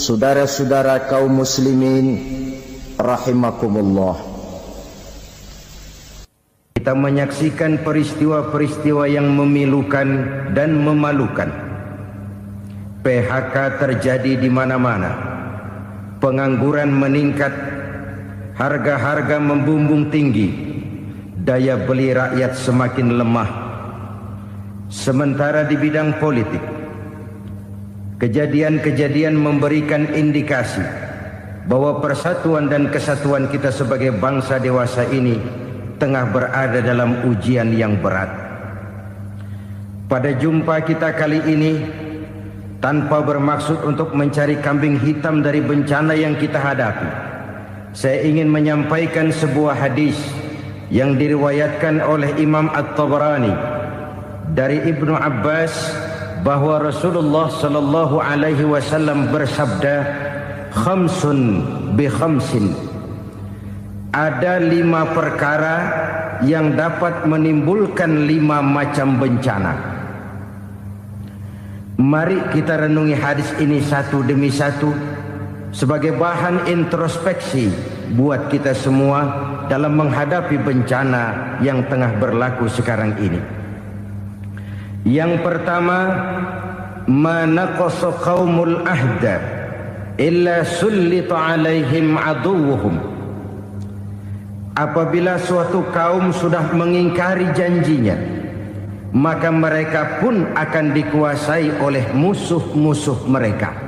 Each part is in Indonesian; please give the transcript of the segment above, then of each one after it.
Saudara-saudara kaum muslimin rahimakumullah, kita menyaksikan peristiwa-peristiwa yang memilukan dan memalukan. PHK terjadi di mana-mana, pengangguran meningkat, harga-harga membumbung tinggi, daya beli rakyat semakin lemah. Sementara di bidang politik, kejadian-kejadian memberikan indikasi bahwa persatuan dan kesatuan kita sebagai bangsa dewasa ini tengah berada dalam ujian yang berat. Pada jumpa kita kali ini, tanpa bermaksud untuk mencari kambing hitam dari bencana yang kita hadapi, saya ingin menyampaikan sebuah hadis yang diriwayatkan oleh Imam At-Tabarani dari Ibnu Abbas, bahwa Rasulullah sallallahu alaihi wasallam bersabda, khamsun bi khamsin, ada 5 perkara yang dapat menimbulkan 5 macam bencana. Mari kita renungi hadis ini satu demi satu sebagai bahan introspeksi buat kita semua dalam menghadapi bencana yang tengah berlaku sekarang ini. Yang pertama, manaqasa qaumul ahda illa sullita alaihim aduwwuhum. Apabila suatu kaum sudah mengingkari janjinya, maka mereka pun akan dikuasai oleh musuh-musuh mereka.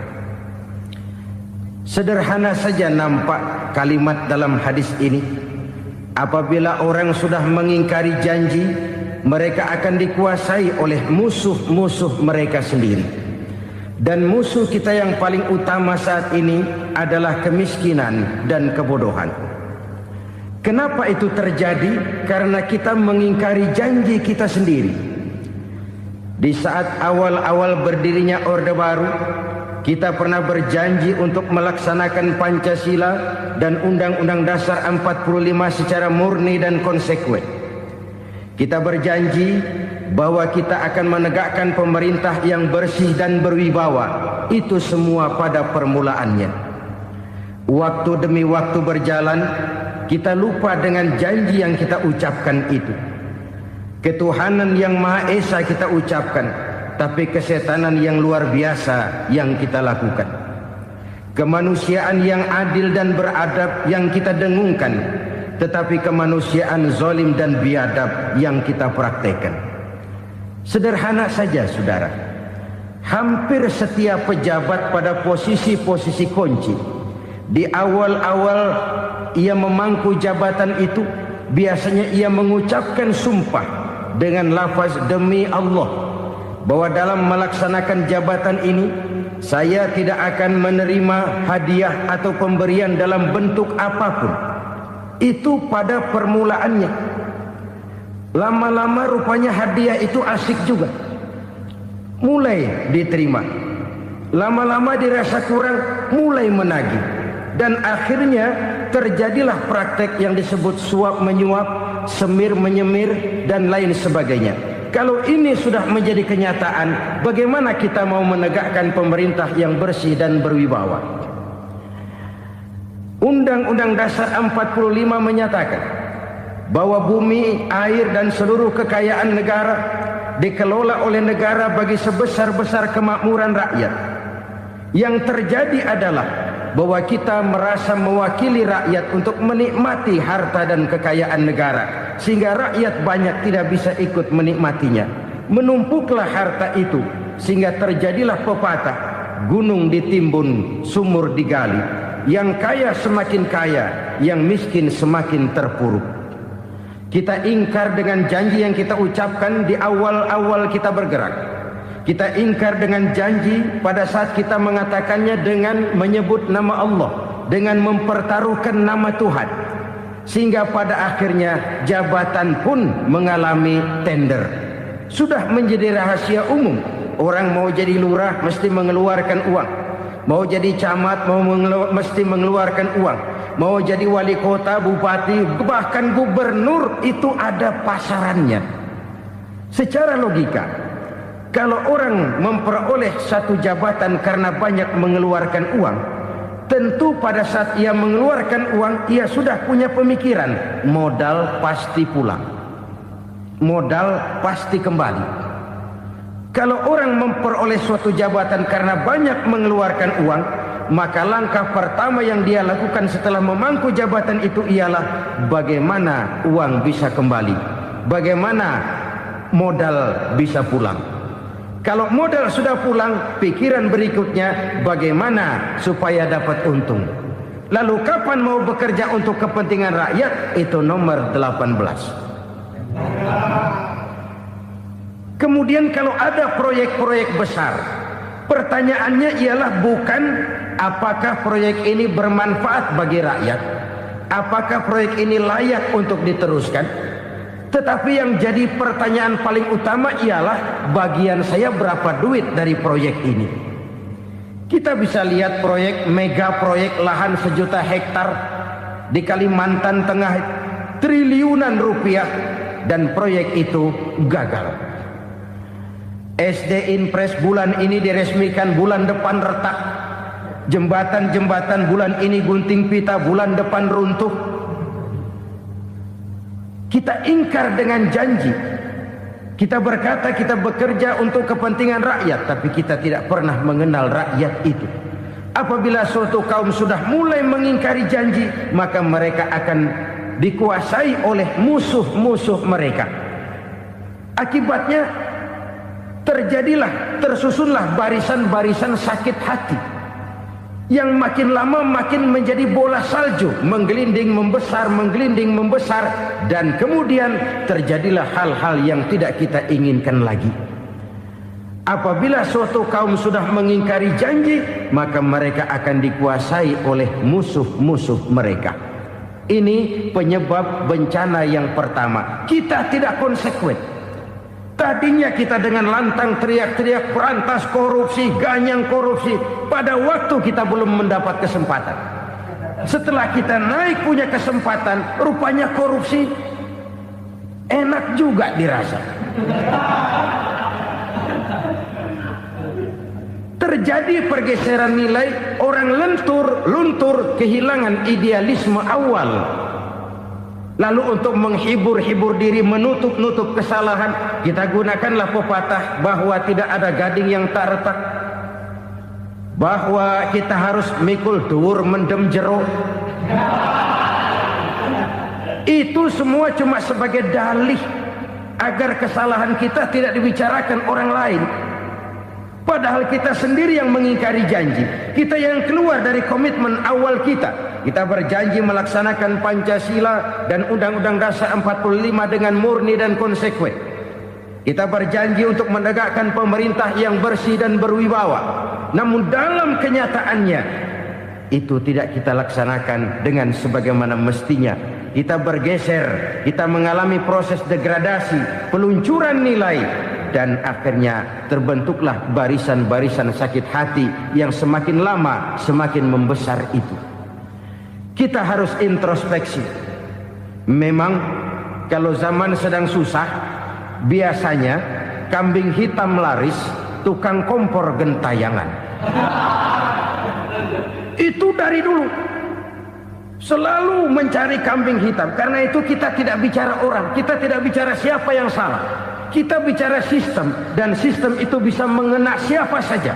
Sederhana saja nampak kalimat dalam hadis ini. Apabila orang sudah mengingkari janji, mereka akan dikuasai oleh musuh-musuh mereka sendiri. Dan musuh kita yang paling utama saat ini adalah kemiskinan dan kebodohan. Kenapa itu terjadi? Karena kita mengingkari janji kita sendiri. Di saat awal-awal berdirinya Orde Baru, kita pernah berjanji untuk melaksanakan Pancasila dan Undang-Undang Dasar 45 secara murni dan konsekuen. Kita berjanji bahwa kita akan menegakkan pemerintah yang bersih dan berwibawa. Itu semua pada permulaannya. Waktu demi waktu berjalan, kita lupa dengan janji yang kita ucapkan itu. Ketuhanan yang Maha Esa kita ucapkan, tapi kesetanan yang luar biasa yang kita lakukan. Kemanusiaan yang adil dan beradab yang kita dengungkan, tetapi kemanusiaan zalim dan biadab yang kita praktekkan. Sederhana saja saudara, hampir setiap pejabat pada posisi-posisi kunci, di awal-awal ia memangku jabatan itu, biasanya ia mengucapkan sumpah dengan lafaz demi Allah, bahwa dalam melaksanakan jabatan ini saya tidak akan menerima hadiah atau pemberian dalam bentuk apapun. Itu pada permulaannya. Lama-lama rupanya hadiah itu asik juga, mulai diterima. Lama-lama dirasa kurang, mulai menagih. Dan akhirnya terjadilah praktek yang disebut suap menyuap, semir menyemir, dan lain sebagainya. Kalau ini sudah menjadi kenyataan, bagaimana kita mau menegakkan pemerintah yang bersih dan berwibawa? Undang-Undang Dasar 45 menyatakan bahwa bumi, air, dan seluruh kekayaan negara dikelola oleh negara bagi sebesar-besar kemakmuran rakyat. Yang terjadi adalah bahwa kita merasa mewakili rakyat untuk menikmati harta dan kekayaan negara, sehingga rakyat banyak tidak bisa ikut menikmatinya. Menumpuklah harta itu sehingga terjadilah pepatah, gunung ditimbun, sumur digali. Yang kaya semakin kaya, yang miskin semakin terpuruk. Kita ingkar dengan janji yang kita ucapkan di awal-awal kita bergerak. Kita ingkar dengan janji pada saat kita mengatakannya dengan menyebut nama Allah, dengan mempertaruhkan nama Tuhan. Sehingga pada akhirnya jabatan pun mengalami tender. Sudah menjadi rahasia umum. Orang mau jadi lurah mesti mengeluarkan uang. Mau jadi camat mesti mengeluarkan uang. Mau jadi wali kota, bupati, bahkan gubernur, itu ada pasarannya. Secara logika, Kalau orang memperoleh satu jabatan karena banyak mengeluarkan uang, tentu pada saat ia mengeluarkan uang, ia sudah punya pemikiran, modal pasti pulang, modal pasti kembali. Kalau orang memperoleh suatu jabatan karena banyak mengeluarkan uang, maka langkah pertama yang dia lakukan setelah memangku jabatan itu ialah bagaimana uang bisa kembali, bagaimana modal bisa pulang. Kalau modal sudah pulang, pikiran berikutnya bagaimana supaya dapat untung. Lalu kapan mau bekerja untuk kepentingan rakyat? Itu nomor 18. Kemudian kalau ada proyek-proyek besar, pertanyaannya ialah bukan apakah proyek ini bermanfaat bagi rakyat, apakah proyek ini layak untuk diteruskan, tetapi yang jadi pertanyaan paling utama ialah bagian saya berapa duit dari proyek ini. Kita bisa lihat proyek, mega proyek lahan 1 juta hektar di Kalimantan Tengah, triliunan rupiah, dan proyek itu gagal. SD Inpres bulan ini diresmikan, bulan depan retak. Jembatan-jembatan bulan ini gunting pita, bulan depan runtuh. Kita ingkar dengan janji. Kita berkata kita bekerja untuk kepentingan rakyat, tapi kita tidak pernah mengenal rakyat itu. Apabila suatu kaum sudah mulai mengingkari janji, maka mereka akan dikuasai oleh musuh-musuh mereka. Akibatnya tersusunlah barisan-barisan sakit hati, yang makin lama makin menjadi bola salju, menggelinding membesar, dan kemudian terjadilah hal-hal yang tidak kita inginkan lagi. Apabila suatu kaum sudah mengingkari janji, maka mereka akan dikuasai oleh musuh-musuh mereka. Ini penyebab bencana yang pertama. Kita tidak konsekuen. Tadinya kita dengan lantang teriak-teriak berantas korupsi, ganyang korupsi. Pada waktu kita belum mendapat kesempatan. Setelah kita naik punya kesempatan, rupanya korupsi enak juga dirasa. Terjadi pergeseran nilai, orang luntur, kehilangan idealisme awal. Lalu untuk menghibur diri, menutup kesalahan, kita gunakanlah pepatah bahwa tidak ada gading yang tak retak, bahwa kita harus mikul dhuwur mendem jero. Itu semua cuma sebagai dalih agar kesalahan kita tidak dibicarakan orang lain. Padahal kita sendiri yang mengingkari janji. Kita yang keluar dari komitmen awal kita. Kita berjanji melaksanakan Pancasila dan Undang-Undang Dasar 45 dengan murni dan konsekuen. Kita berjanji untuk menegakkan pemerintah yang bersih dan berwibawa. Namun dalam kenyataannya itu tidak kita laksanakan dengan sebagaimana mestinya. Kita bergeser, kita mengalami proses degradasi, peluncuran nilai, dan akhirnya terbentuklah barisan-barisan sakit hati yang semakin lama semakin membesar itu. Kita harus introspeksi. Memang kalau zaman sedang susah, biasanya kambing hitam laris, tukang kompor gentayangan. Itu dari dulu selalu mencari kambing hitam. Karena itu kita tidak bicara orang, kita tidak bicara siapa yang salah, kita bicara sistem, dan sistem itu bisa mengena siapa saja.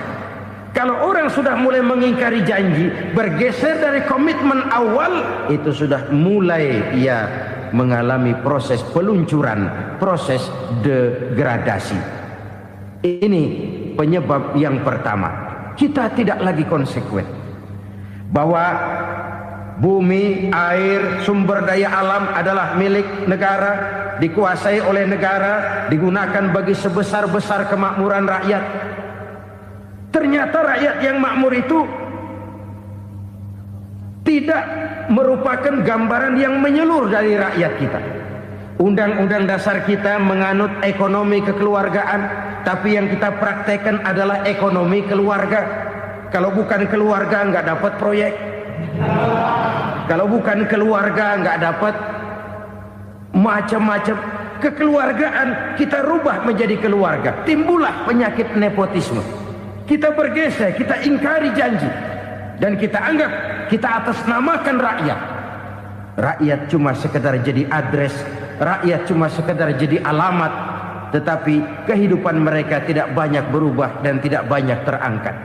Kalau orang sudah mulai mengingkari janji, bergeser dari komitmen awal, itu sudah mulai ia mengalami proses peluncuran, proses degradasi. Ini penyebab yang pertama. Kita tidak lagi konsekuen bahwa bumi, air, sumber daya alam adalah milik negara, dikuasai oleh negara, digunakan bagi sebesar-besar kemakmuran rakyat. Ternyata rakyat yang makmur itu tidak merupakan gambaran yang menyeluruh dari rakyat kita. Undang-undang dasar kita menganut ekonomi kekeluargaan, tapi yang kita praktekkan adalah ekonomi keluarga. Kalau bukan keluarga nggak dapat proyek. Kalau bukan keluarga nggak dapat macam-macam. kekeluargaan kita rubah menjadi keluarga, timbullah penyakit nepotisme. Kita bergeser, kita ingkari janji, dan kita anggap kita atasnamakan rakyat. Rakyat cuma sekedar jadi address, rakyat cuma sekedar jadi alamat, tetapi kehidupan mereka tidak banyak berubah dan tidak banyak terangkat.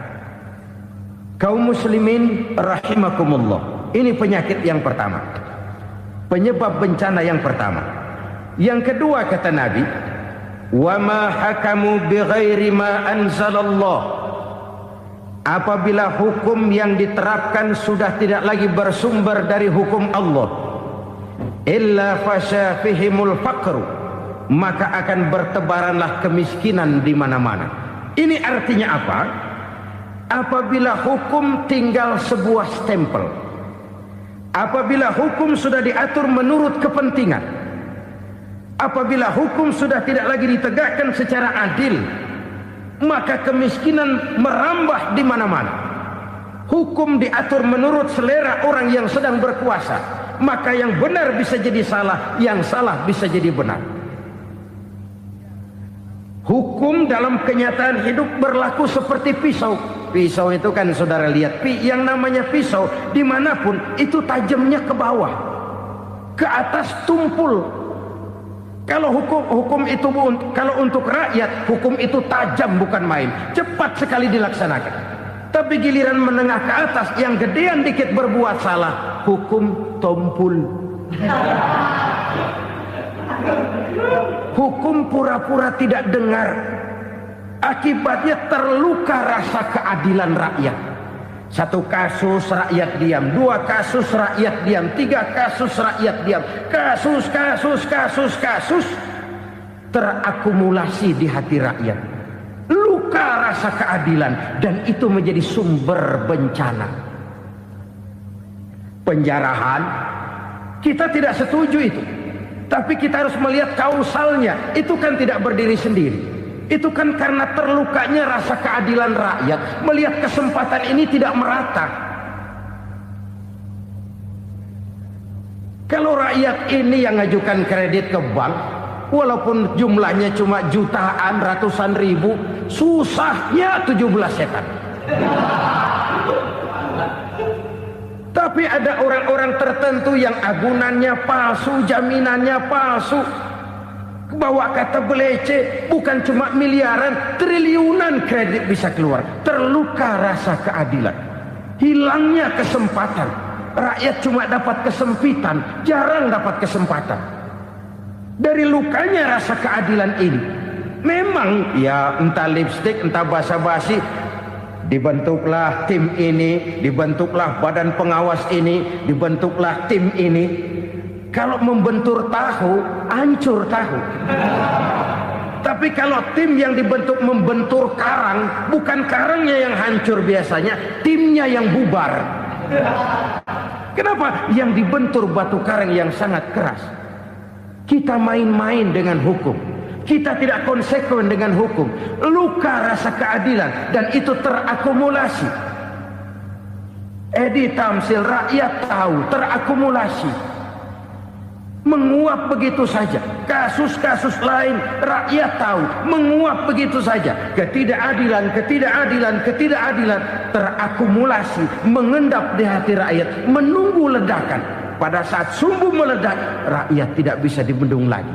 Kaum muslimin rahimakumullah, ini penyakit yang pertama, penyebab bencana yang pertama. Yang kedua kata Nabi, wa ma hakamu bighairi ma anzalallah, apabila hukum yang diterapkan sudah tidak lagi bersumber dari hukum Allah, illa fasha fihimul faqru, maka akan bertebaranlah kemiskinan di mana-mana. Ini artinya apa? Apabila hukum tinggal sebuah stempel, apabila hukum sudah diatur menurut kepentingan, apabila hukum sudah tidak lagi ditegakkan secara adil, maka kemiskinan merambah di mana-mana. Hukum diatur menurut selera orang yang sedang berkuasa, maka yang benar bisa jadi salah, yang salah bisa jadi benar. Hukum dalam kenyataan hidup berlaku seperti pisau. Pisau itu kan saudara lihat, yang namanya pisau dimanapun itu tajamnya ke bawah, ke atas tumpul. Kalau hukum itu, kalau untuk rakyat, hukum itu tajam bukan main, cepat sekali dilaksanakan. Tapi giliran menengah ke atas, yang gedean dikit berbuat salah, hukum tumpul. Hukum pura-pura tidak dengar, akibatnya terluka rasa keadilan rakyat. Satu kasus rakyat diam, dua kasus rakyat diam, tiga kasus rakyat diam, kasus terakumulasi di hati rakyat, luka rasa keadilan, dan itu menjadi sumber bencana. Penjarahan, kita tidak setuju itu, tapi kita harus melihat kausalnya. Itu kan tidak berdiri sendiri, itu kan karena terlukanya rasa keadilan rakyat, melihat kesempatan ini tidak merata. Kalau rakyat ini yang ngajukan kredit ke bank, walaupun jumlahnya cuma jutaan, ratusan ribu, susahnya 17 setan. Tapi ada orang-orang tertentu yang agunannya palsu, jaminannya palsu, bawa kata belece, bukan cuma miliaran, triliunan kredit bisa keluar. Terluka rasa keadilan, hilangnya kesempatan. Rakyat cuma dapat kesempitan, jarang dapat kesempatan. Dari lukanya rasa keadilan ini, memang ya entah lipstik, entah basa-basi, dibentuklah tim ini, dibentuklah badan pengawas ini, dibentuklah tim ini. Kalau membentur tahu, hancur tahu. Tapi kalau tim yang dibentuk membentur karang, bukan karangnya yang hancur biasanya, timnya yang bubar. Kenapa? Yang dibentur batu karang yang sangat keras. Kita main-main dengan hukum, kita tidak konsekuen dengan hukum, luka rasa keadilan, dan itu terakumulasi. Edi Tamsil, rakyat tahu, terakumulasi, menguap begitu saja. Kasus-kasus lain rakyat tahu, menguap begitu saja. Ketidakadilan terakumulasi, mengendap di hati rakyat, menunggu ledakan. Pada saat sumbu meledak, rakyat tidak bisa dibendung lagi.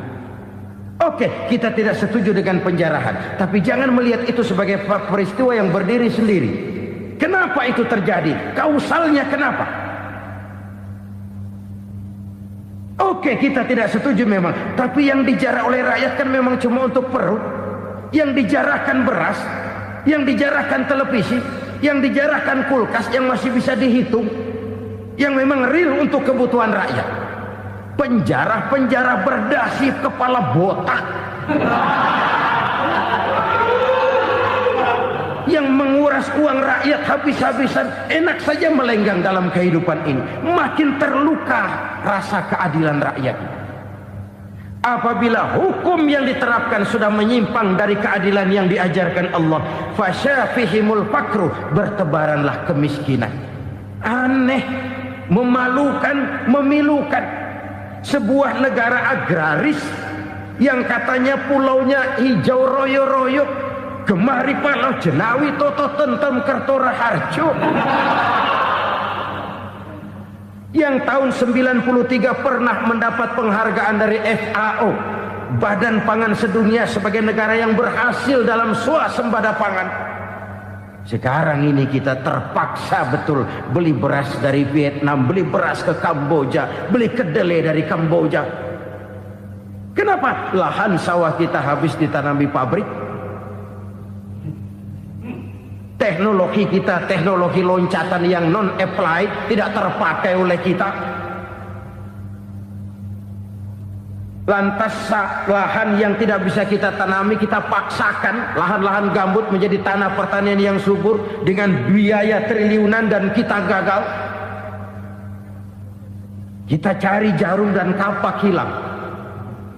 Oke, kita tidak setuju dengan penjarahan, tapi jangan melihat itu sebagai peristiwa yang berdiri sendiri. Kenapa itu terjadi? Kausalnya kenapa? Oke, kita tidak setuju memang, tapi yang dijarah oleh rakyat kan memang cuma untuk perut. Yang dijarahkan beras, yang dijarahkan televisi, yang dijarahkan kulkas yang masih bisa dihitung, yang memang real untuk kebutuhan rakyat. Penjara berdasi kepala botak yang menguras uang rakyat habis-habisan, enak saja melenggang dalam kehidupan ini. Makin terluka rasa keadilan rakyat. Apabila hukum yang diterapkan sudah menyimpang dari keadilan yang diajarkan Allah, fasyafihimul fakru, bertebaranlah kemiskinan. Aneh, memalukan, memilukan. Sebuah negara agraris yang katanya pulaunya hijau royo-royo, gemari palau jenawi toto tentem kertora harjo, yang tahun 93 pernah mendapat penghargaan dari FAO, Badan Pangan Sedunia, sebagai negara yang berhasil dalam swasembada pangan. Sekarang ini kita terpaksa betul beli beras dari Vietnam, beli beras ke Kamboja, beli kedelai dari Kamboja. Kenapa? Lahan sawah kita habis ditanami pabrik. Teknologi kita, teknologi loncatan yang non-applied, tidak terpakai oleh kita. Lantas lahan yang tidak bisa kita tanami, kita paksakan lahan-lahan gambut menjadi tanah pertanian yang subur dengan biaya triliunan, dan kita gagal. Kita cari jarum dan kapak hilang.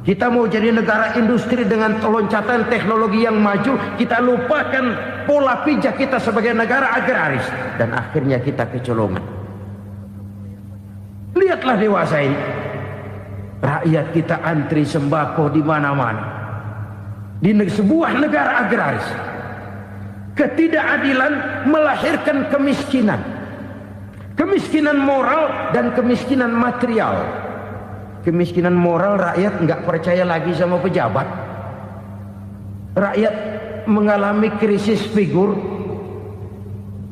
Kita mau jadi negara industri dengan loncatan teknologi yang maju, kita lupakan pola pijak kita sebagai negara agraris, dan akhirnya kita kecolongan. Lihatlah dewasa ini, rakyat kita antri sembako di mana-mana. Di sebuah negara agraris, ketidakadilan melahirkan kemiskinan, kemiskinan moral dan kemiskinan material. Kemiskinan moral, rakyat nggak percaya lagi sama pejabat. Rakyat mengalami krisis figur.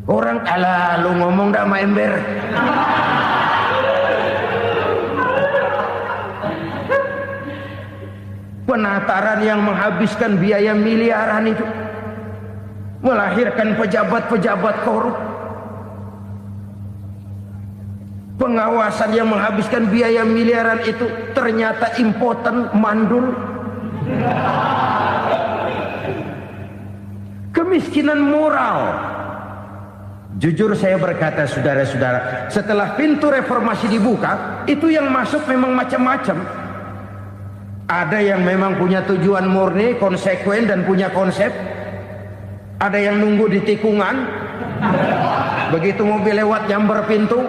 Orang alah lu ngomong dah sama ember. Penataran yang menghabiskan biaya miliaran itu melahirkan pejabat-pejabat korup. Pengawasan yang menghabiskan biaya miliaran itu ternyata impoten, mandul. Kemiskinan moral. Jujur saya berkata, saudara-saudara, setelah pintu reformasi dibuka, itu yang masuk memang macam-macam. Ada yang memang punya tujuan murni, konsekuen dan punya konsep. Ada yang nunggu di tikungan, begitu mobil lewat nyamber pintu,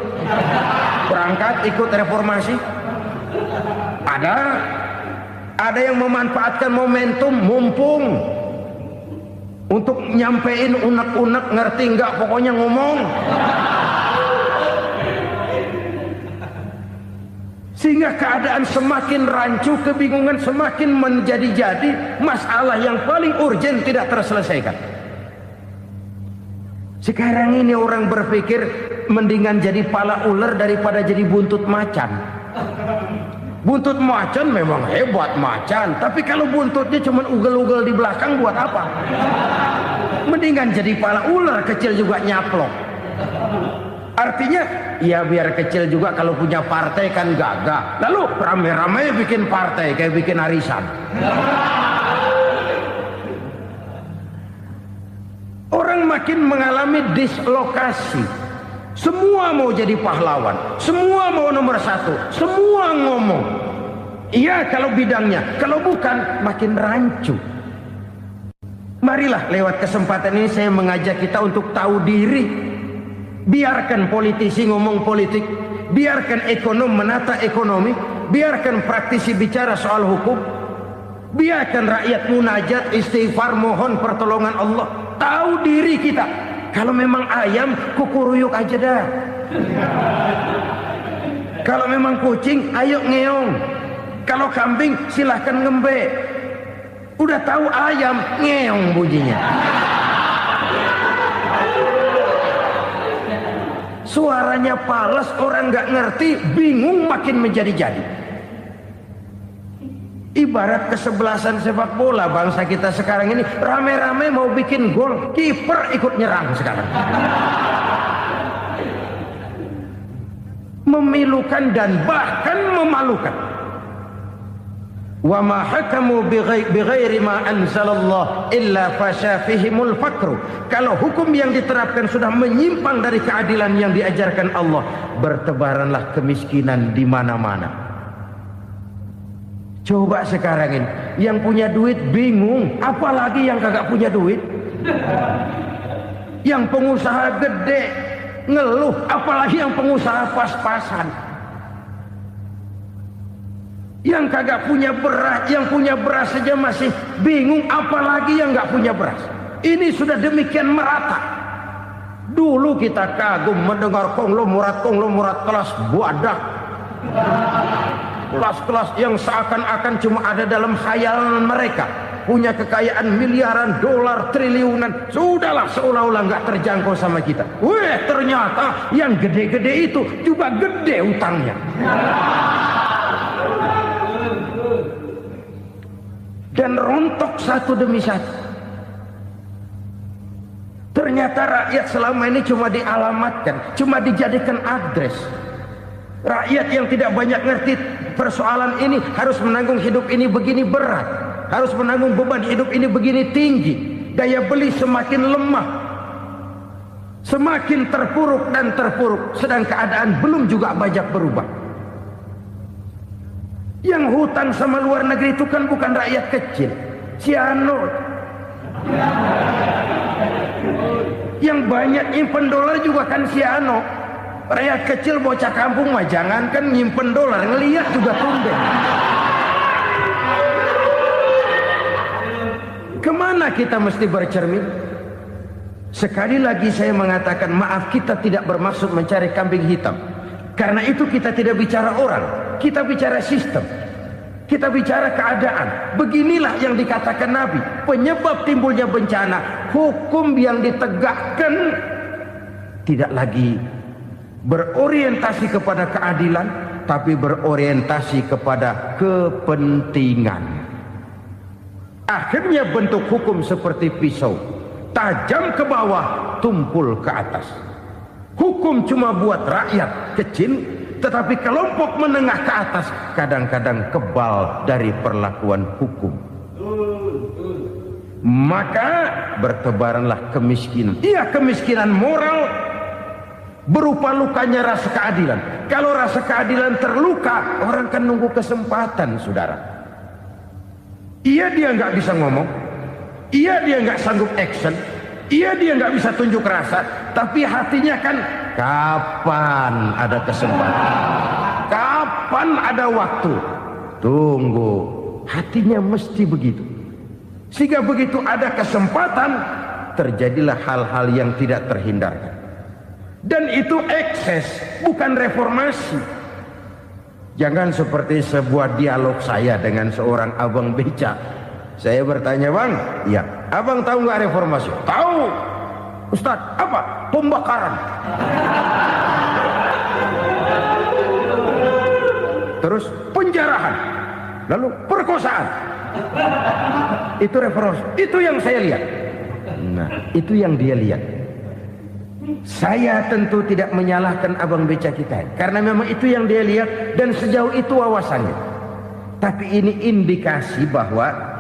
berangkat ikut reformasi. Ada yang memanfaatkan momentum, mumpung, untuk nyampein unek-unek, ngerti nggak, pokoknya ngomong. Sehingga keadaan semakin rancu, kebingungan semakin menjadi-jadi, masalah yang paling urgen tidak terselesaikan. Sekarang ini orang berpikir mendingan jadi pala ular daripada jadi buntut macan. Buntut macan memang hebat macan, tapi kalau buntutnya cuma ugel-ugel di belakang buat apa? Mendingan jadi pala ular, kecil juga nyaplok. Artinya ya biar kecil juga kalau punya partai kan gagah. Lalu rame-rame bikin partai kayak bikin arisan. Orang makin mengalami dislokasi. Semua mau jadi pahlawan, semua mau nomor satu, semua ngomong. Iya kalau bidangnya, kalau bukan makin rancu. Marilah lewat kesempatan ini saya mengajak kita untuk tahu diri. Biarkan politisi ngomong politik, biarkan ekonom menata ekonomi, biarkan praktisi bicara soal hukum, biarkan rakyat munajat, istighfar, mohon pertolongan Allah. Tahu diri kita. Kalau memang ayam, kukuruyuk aja dah. Kalau memang kucing, ayo ngeong. Kalau kambing, silahkan ngembe. Udah tahu ayam, ngeong bunyinya. Suaranya palas, orang nggak ngerti, bingung, makin menjadi-jadi. Ibarat kesebelasan sepak bola bangsa kita sekarang ini, rame-rame mau bikin gol, kiper ikut nyerang sekarang. Memilukan dan bahkan memalukan. Wa ma hakamu bighairi ma anzalallah illa fasha fihimul fakru. Kalau hukum yang diterapkan sudah menyimpang dari keadilan yang diajarkan Allah, bertebaranlah kemiskinan di mana-mana. Coba sekarang ini, yang punya duit bingung, apalagi yang kagak punya duit. Yang pengusaha gede ngeluh, apalagi yang pengusaha pas-pasan. Yang kagak punya beras, yang punya beras saja masih bingung, apalagi yang nggak punya beras. Ini sudah demikian merata. Dulu kita kagum mendengar konglomerat kelas buadah, kelas-kelas yang seakan-akan cuma ada dalam khayalan mereka, punya kekayaan miliaran dolar, triliunan. Sudahlah, seolah-olah nggak terjangkau sama kita. Weh, ternyata yang gede-gede itu juga gede utangnya. Dan rontok satu demi satu. Ternyata rakyat selama ini cuma dialamatkan, cuma dijadikan address. Rakyat yang tidak banyak ngerti persoalan ini harus menanggung hidup ini begini berat, harus menanggung beban hidup ini begini tinggi. Daya beli semakin lemah, semakin terpuruk dan terpuruk, sedang keadaan belum juga banyak berubah. Yang hutang sama luar negeri itu kan bukan rakyat kecil, Ciano. Yang banyak nyimpen dolar juga kan Ciano. Rakyat kecil bocah kampung mah jangankan nyimpen dolar, ngelihat juga tumben. Kemana kita mesti bercermin? Sekali lagi saya mengatakan maaf, kita tidak bermaksud mencari kambing hitam. Karena itu kita tidak bicara orang, kita bicara sistem, kita bicara keadaan. Beginilah yang dikatakan Nabi, penyebab timbulnya bencana, hukum yang ditegakkan tidak lagi berorientasi kepada keadilan, tapi berorientasi kepada kepentingan. Akhirnya bentuk hukum seperti pisau, tajam ke bawah, tumpul ke atas. Hukum cuma buat rakyat kecil, tetapi kelompok menengah ke atas kadang-kadang kebal dari perlakuan hukum. Maka bertebaranlah kemiskinan. Iya, kemiskinan moral berupa lukanya rasa keadilan. Kalau rasa keadilan terluka, orang kan nunggu kesempatan, saudara. Iya, dia nggak bisa ngomong. Iya, dia nggak sanggup action. Iya, dia nggak bisa tunjuk rasa, tapi hatinya kan kapan ada kesempatan, kapan ada waktu, tunggu. Hatinya mesti begitu. Sehingga begitu ada kesempatan, terjadilah hal-hal yang tidak terhindarkan. Dan itu ekses, bukan reformasi. Jangan seperti sebuah dialog saya dengan seorang abang beca. Saya bertanya, bang, ya, abang tahu nggak reformasi? Tahu, Ustaz. Apa? Pembakaran. Terus penjarahan, lalu perkosaan. Itu reformasi. Itu yang saya lihat. Nah, itu yang dia lihat. Saya tentu tidak menyalahkan abang beca kita, karena memang itu yang dia lihat dan sejauh itu wawasannya. Tapi ini indikasi bahwa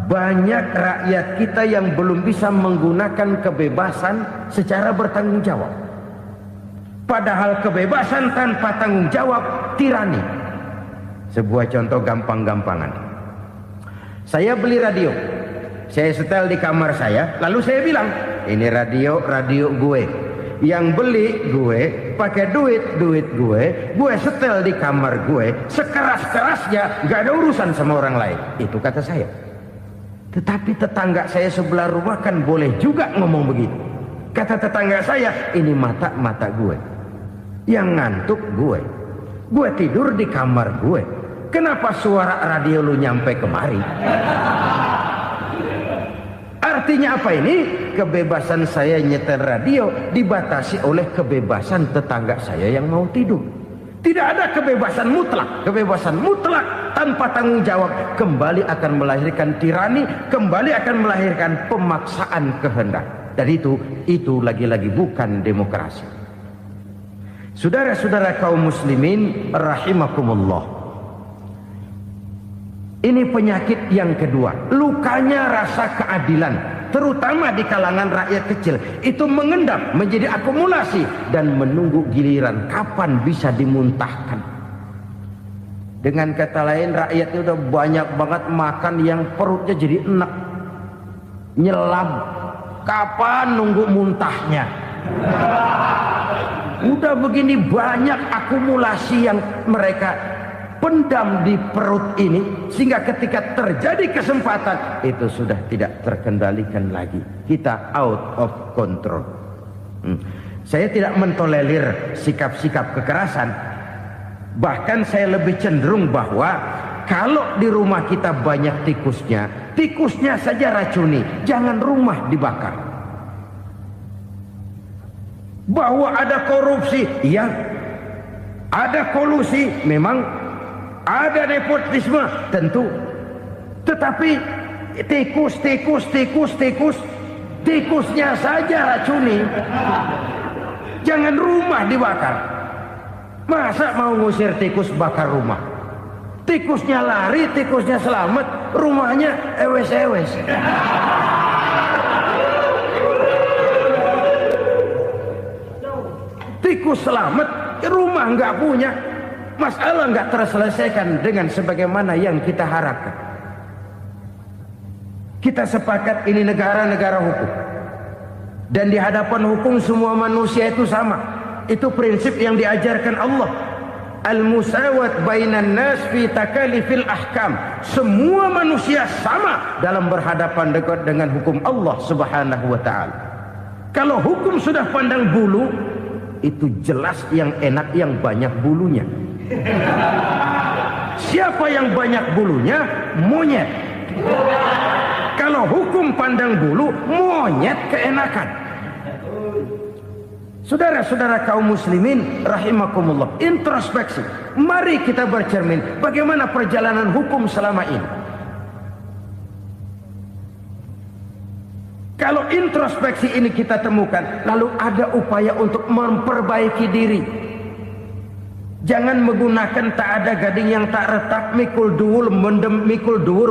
banyak rakyat kita yang belum bisa menggunakan kebebasan secara bertanggung jawab. Padahal kebebasan tanpa tanggung jawab tirani. Sebuah contoh gampang-gampangan. Saya beli radio, saya setel di kamar saya, lalu saya bilang, ini radio gue. Yang beli gue, pakai duit gue setel di kamar gue, sekeras-kerasnya, gak ada urusan sama orang lain. Itu kata saya. Tetapi tetangga saya sebelah rumah kan boleh juga ngomong begitu. Kata tetangga saya, ini mata gue, yang ngantuk gue tidur di kamar gue. Kenapa suara radio lu nyampe kemari? Artinya apa ini? Kebebasan saya nyetel radio dibatasi oleh kebebasan tetangga saya yang mau tidur. Tidak ada kebebasan mutlak. Kebebasan mutlak tanpa tanggung jawab kembali akan melahirkan tirani, kembali akan melahirkan pemaksaan kehendak. Dan itu lagi-lagi bukan demokrasi. Saudara-saudara kaum muslimin rahimakumullah. Ini penyakit yang kedua, lukanya rasa keadilan, terutama di kalangan rakyat kecil. Itu mengendap menjadi akumulasi dan menunggu giliran kapan bisa dimuntahkan. Dengan kata lain, rakyatnya udah banyak banget makan yang perutnya jadi enak, nyelam. Kapan nunggu muntahnya? Udah begini banyak akumulasi yang mereka pendam di perut ini, sehingga ketika terjadi kesempatan itu sudah tidak terkendalikan lagi, kita out of control. Saya tidak mentolerir sikap-sikap kekerasan, bahkan saya lebih cenderung bahwa kalau di rumah kita banyak tikusnya, tikusnya saja racuni, jangan rumah dibakar. Bahwa ada korupsi, ya, ada kolusi, memang ada nepotisme, tentu. Tetapi tikusnya saja racuni, jangan rumah dibakar. Masa mau ngusir tikus bakar rumah? Tikusnya lari, tikusnya selamat, rumahnya ewes-ewes. Tikus selamat, rumah nggak punya, masalah nggak terselesaikan dengan sebagaimana yang kita harapkan. Kita sepakat ini negara hukum, dan di hadapan hukum semua manusia itu sama. Itu prinsip yang diajarkan Allah. Al-musawat bainan nas fi takalifil ahkam. Semua manusia sama dalam berhadapan dengan hukum Allah Subhanahu wa taala. Kalau hukum sudah pandang bulu, itu jelas yang enak yang banyak bulunya. Siapa yang banyak bulunya? Monyet. Kalau hukum pandang bulu, monyet keenakan. Saudara-saudara kaum muslimin rahimakumullah, introspeksi. Mari kita bercermin bagaimana perjalanan hukum selama ini. Kalau introspeksi ini kita temukan, lalu ada upaya untuk memperbaiki diri. Jangan menggunakan tak ada gading yang tak retak, mikul duwur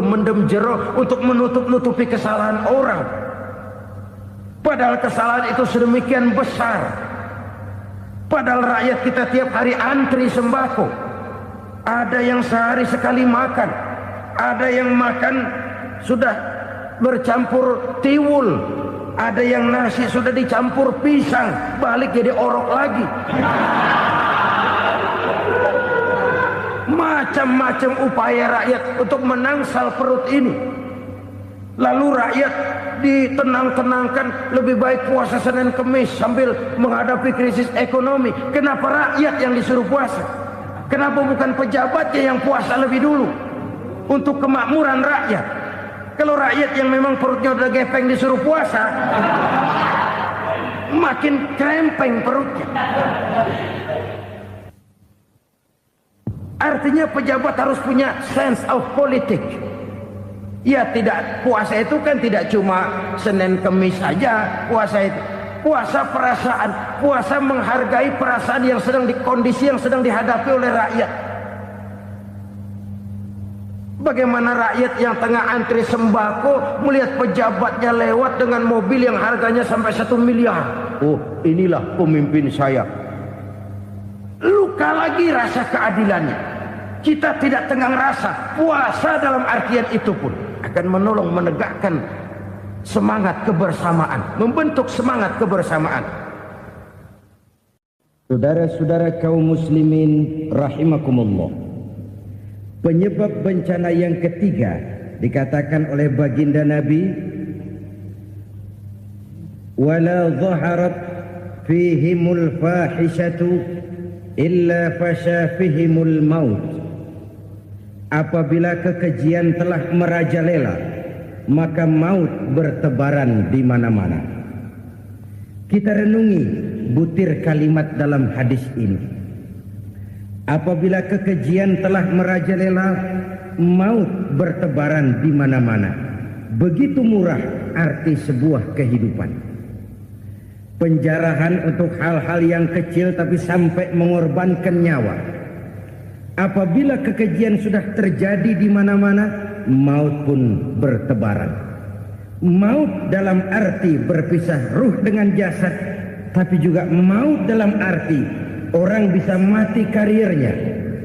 mendem jero untuk menutup-nutupi kesalahan orang. Padahal kesalahan itu sedemikian besar. Padahal rakyat kita tiap hari antri sembako. Ada yang sehari sekali makan, ada yang makan sudah bercampur tiwul, ada yang nasi sudah dicampur pisang, balik jadi orok lagi. Macam-macam upaya rakyat untuk menangsal perut ini. Lalu rakyat ditenang-tenangkan, lebih baik puasa Senin Kemis sambil menghadapi krisis ekonomi. Kenapa rakyat yang disuruh puasa? Kenapa bukan pejabatnya yang puasa lebih dulu untuk kemakmuran rakyat? Kalau rakyat yang memang perutnya udah gepeng disuruh puasa, makin krempeng perutnya. Artinya pejabat harus punya sense of politics. Ya, tidak, puasa itu kan tidak cuma Senin Kemis saja puasa itu. Puasa perasaan, puasa menghargai perasaan yang sedang kondisi yang sedang dihadapi oleh rakyat. Bagaimana rakyat yang tengah antri sembako melihat pejabatnya lewat dengan mobil yang harganya sampai 1 miliar. Oh, inilah pemimpin saya. Luka lagi rasa keadilannya. Kita tidak tenggang rasa. Puasa dalam artian itu pun akan menolong menegakkan semangat kebersamaan, membentuk semangat kebersamaan. Saudara-saudara kaum muslimin rahimakumullah, penyebab bencana yang ketiga dikatakan oleh baginda Nabi, wala dhaharat fihimul fahishatu illa fasha fihimul maut. Apabila kekejian telah merajalela, maka maut bertebaran di mana-mana. Kita renungi butir kalimat dalam hadis ini. Apabila kekejian telah merajalela, maut bertebaran di mana-mana. Begitu murah arti sebuah kehidupan. Penjarahan untuk hal-hal yang kecil tapi sampai mengorbankan nyawa. Apabila kekejian sudah terjadi di mana-mana, maut pun bertebaran. Maut dalam arti berpisah ruh dengan jasad, tapi juga maut dalam arti orang bisa mati karirnya,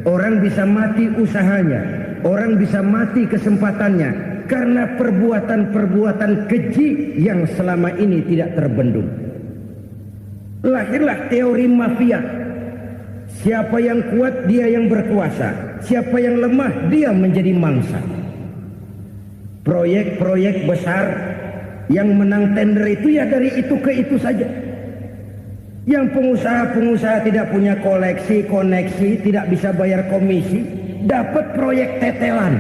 orang bisa mati usahanya, orang bisa mati kesempatannya karena perbuatan-perbuatan keji yang selama ini tidak terbendung. Lahirlah teori mafia. Siapa yang kuat dia yang berkuasa, siapa yang lemah dia menjadi mangsa. Proyek-proyek besar yang menang tender itu ya dari itu ke itu saja. Yang pengusaha-pengusaha tidak punya koneksi, tidak bisa bayar komisi, dapat proyek tetelan.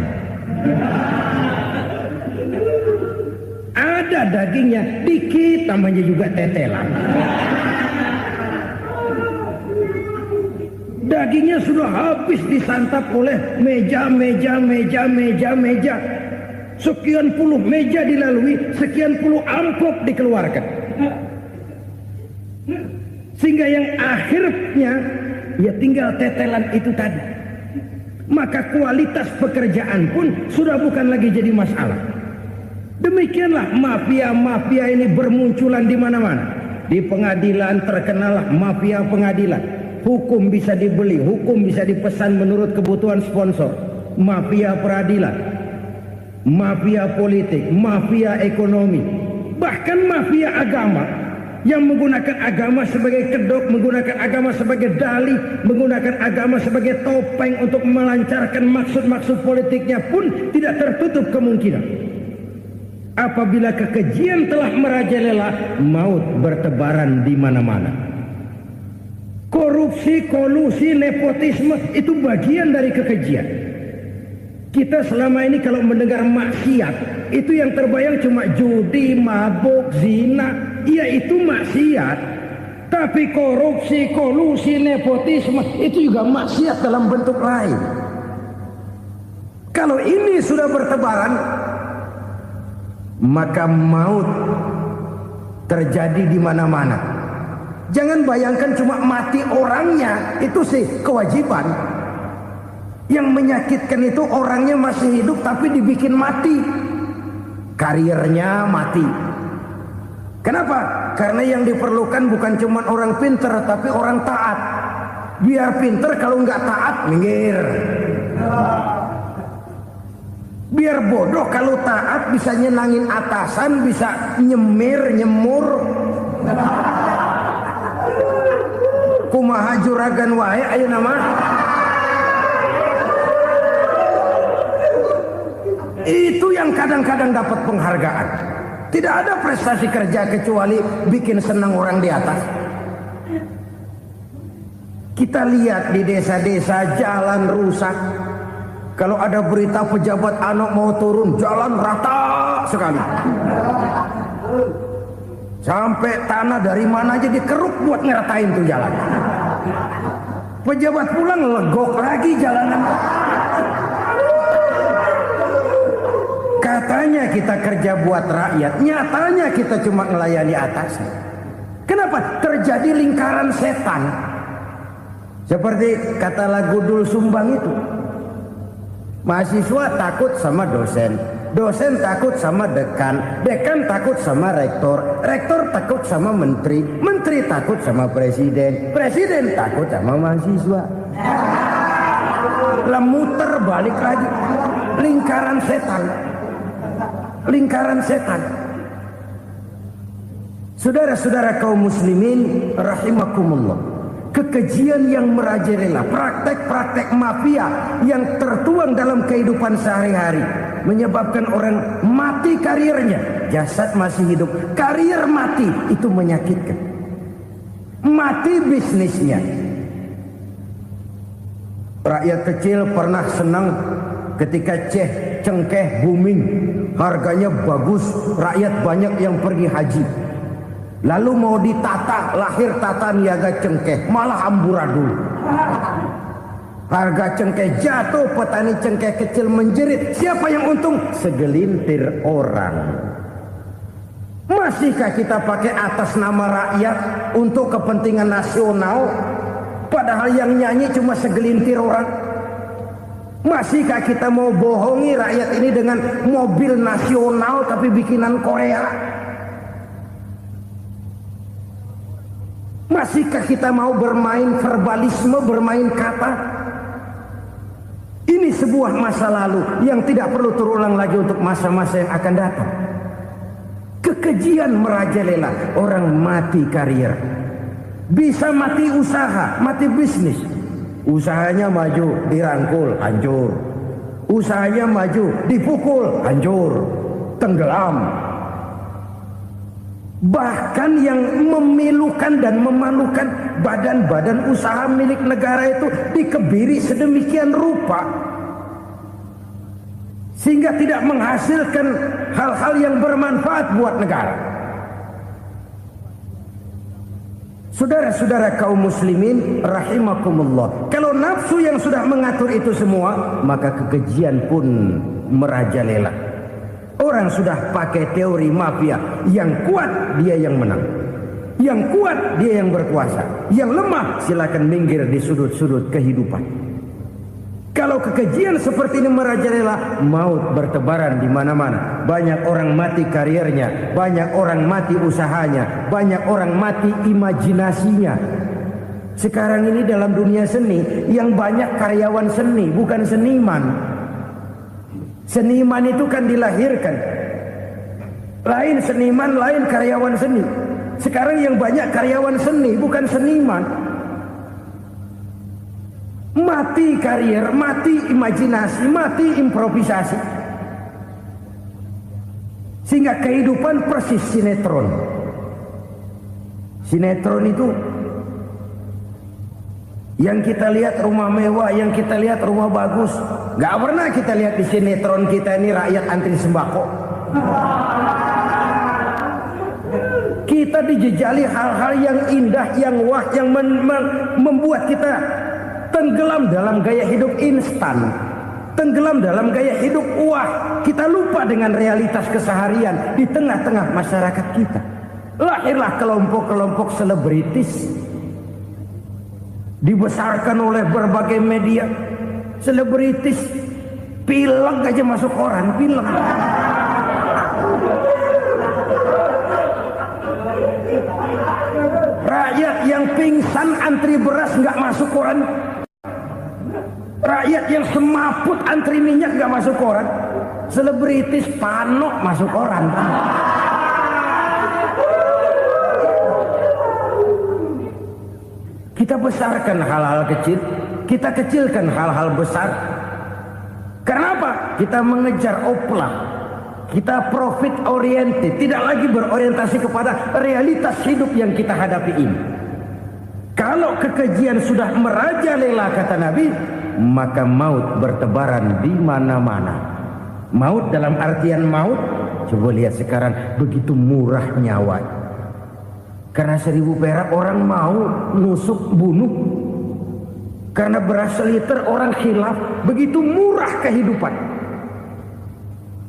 Ada dagingnya, dikit namanya juga tetelan. Dagingnya sudah habis disantap oleh meja. Sekian puluh meja dilalui, sekian puluh amplop dikeluarkan. Sehingga yang akhirnya ya tinggal tetelan itu tadi. Maka kualitas pekerjaan pun sudah bukan lagi jadi masalah. Demikianlah mafia-mafia ini bermunculan di mana-mana. Di pengadilan terkenal mafia pengadilan. Hukum bisa dibeli, hukum bisa dipesan menurut kebutuhan sponsor. Mafia peradilan, mafia politik, mafia ekonomi, bahkan mafia agama yang menggunakan agama sebagai kedok, menggunakan agama sebagai dalih, menggunakan agama sebagai topeng untuk melancarkan maksud-maksud politiknya pun tidak tertutup kemungkinan. Apabila kekejian telah merajalela, maut bertebaran di mana-mana. Korupsi, kolusi, nepotisme itu bagian dari kekejian. Kita selama ini kalau mendengar maksiat, itu yang terbayang cuma judi, mabuk, zina. Iya itu maksiat. Tapi korupsi, kolusi, nepotisme itu juga maksiat dalam bentuk lain. Kalau ini sudah bertebaran, maka maut terjadi di mana-mana. Jangan bayangkan cuma mati orangnya, itu sih kewajiban. Yang menyakitkan itu orangnya masih hidup tapi dibikin mati. Karirnya mati. Kenapa? Karena yang diperlukan bukan cuma orang pinter tapi orang taat. Biar pinter, kalau nggak taat minggir. Biar bodoh, kalau taat bisa nyenangin atasan, bisa nyemur. Kumaha juragan wae ayo nama. Itu yang kadang-kadang dapat penghargaan. Tidak ada prestasi kerja kecuali bikin senang orang di atas. Kita lihat di desa-desa jalan rusak. Kalau ada berita pejabat anak mau turun, jalan rata sekali. Sampai tanah dari mana aja dikeruk buat ngeratain tuh jalan. Pejabat pulang legok lagi jalanan. Katanya kita kerja buat rakyat, nyatanya kita cuma melayani atasnya. Kenapa? Terjadi lingkaran setan. Seperti kata lagu Dul Sumbang itu. Mahasiswa takut sama dosen, dosen takut sama dekan, dekan takut sama rektor, rektor takut sama menteri, menteri takut sama presiden, presiden takut sama mahasiswa. Lah muter balik lagi. Lingkaran setan. Lingkaran setan. Saudara-saudara kaum muslimin rahimakumullah. Kekejian yang merajalela, praktek-praktek mafia yang tertuang dalam kehidupan sehari-hari menyebabkan orang mati karirnya, jasad masih hidup, karir mati, itu menyakitkan. Mati bisnisnya. Rakyat kecil pernah senang ketika cengkeh booming, harganya bagus, rakyat banyak yang pergi haji. Lalu mau ditata, lahir tata niaga cengkeh, malah amburadul. Harga cengkeh jatuh, petani cengkeh kecil menjerit. Siapa yang untung? Segelintir orang. Masihkah kita pakai atas nama rakyat untuk kepentingan nasional? Padahal yang nyanyi cuma segelintir orang. Masihkah kita mau bohongi rakyat ini dengan mobil nasional tapi bikinan Korea? Masihkah kita mau bermain verbalisme, bermain kata? Ini sebuah masa lalu yang tidak perlu terulang lagi untuk masa-masa yang akan datang. Kekejian merajalela, orang mati karir. Bisa mati usaha, mati bisnis. Usahanya maju, dirangkul, hancur. Usahanya maju, dipukul, hancur, tenggelam. Bahkan yang memilukan dan memalukan badan-badan usaha milik negara itu dikebiri sedemikian rupa sehingga tidak menghasilkan hal-hal yang bermanfaat buat negara. Saudara-saudara kaum muslimin rahimakumullah, kalau nafsu yang sudah mengatur itu semua, maka kekejian pun merajalela. Orang sudah pakai teori mafia, yang kuat dia yang menang, yang kuat dia yang berkuasa, yang lemah silakan minggir di sudut-sudut kehidupan. Kalau kekejian seperti ini merajalela, maut bertebaran di mana-mana. Banyak orang mati karirnya, banyak orang mati usahanya, banyak orang mati imajinasinya. Sekarang ini dalam dunia seni, yang banyak karyawan seni, bukan seniman. Seniman itu kan dilahirkan. Lain seniman, lain karyawan seni. Sekarang yang banyak karyawan seni, bukan seniman. Mati karir, mati imajinasi, mati improvisasi. Sehingga kehidupan persis sinetron. Sinetron itu yang kita lihat rumah mewah, yang kita lihat rumah bagus. Gak pernah kita lihat di sinetron kita ini rakyat antri sembako. Kita dijejali hal-hal yang indah, yang wah, yang membuat kita tenggelam dalam gaya hidup instan, tenggelam dalam gaya hidup wah. Kita lupa dengan realitas keseharian di tengah-tengah masyarakat kita. Lahirlah kelompok-kelompok selebritis, dibesarkan oleh berbagai media. Selebritis pilek aja masuk koran, pilek. Rakyat yang pingsan antri beras nggak masuk koran. Rakyat yang semaput antri minyak gak masuk koran. Selebritis panok masuk koran. Kita besarkan hal-hal kecil, kita kecilkan hal-hal besar. Karena apa? Kita mengejar oplah. Kita profit oriented, tidak lagi berorientasi kepada realitas hidup yang kita hadapi ini. Kalau kekejian sudah merajalela, kata Nabi, maka maut bertebaran di mana-mana. Maut dalam artian maut, coba lihat sekarang begitu murah nyawa. Karena 1000 perak orang mau nusuk bunuh. Karena beras seliter orang khilaf, begitu murah kehidupan.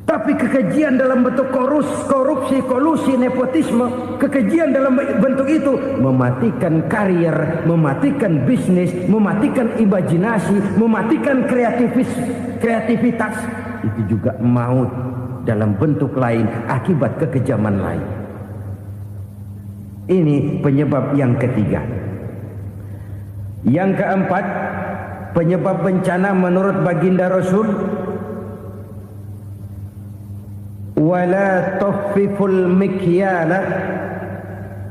Tapi kekejian dalam bentuk korupsi, kolusi, nepotisme, kekejian dalam bentuk itu mematikan karier, mematikan bisnis, mematikan imajinasi, mematikan kreativitas. Itu juga maut dalam bentuk lain akibat kekejaman lain. Ini penyebab yang ketiga. Yang keempat, penyebab bencana menurut baginda Rasul, wala tukhfiful mikyala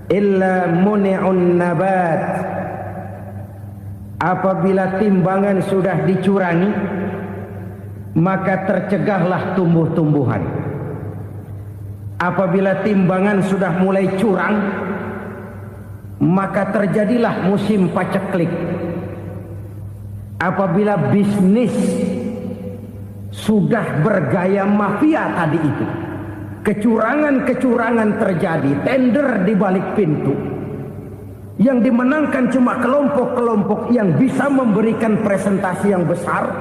illa muni'un nabat. Apabila timbangan sudah dicurangi, maka tercegahlah tumbuh-tumbuhan. Apabila timbangan sudah mulai curang, maka terjadilah musim paceklik. Apabila bisnis sudah bergaya mafia tadi itu, kecurangan-kecurangan terjadi, tender di balik pintu, yang dimenangkan cuma kelompok-kelompok yang bisa memberikan presentasi yang besar,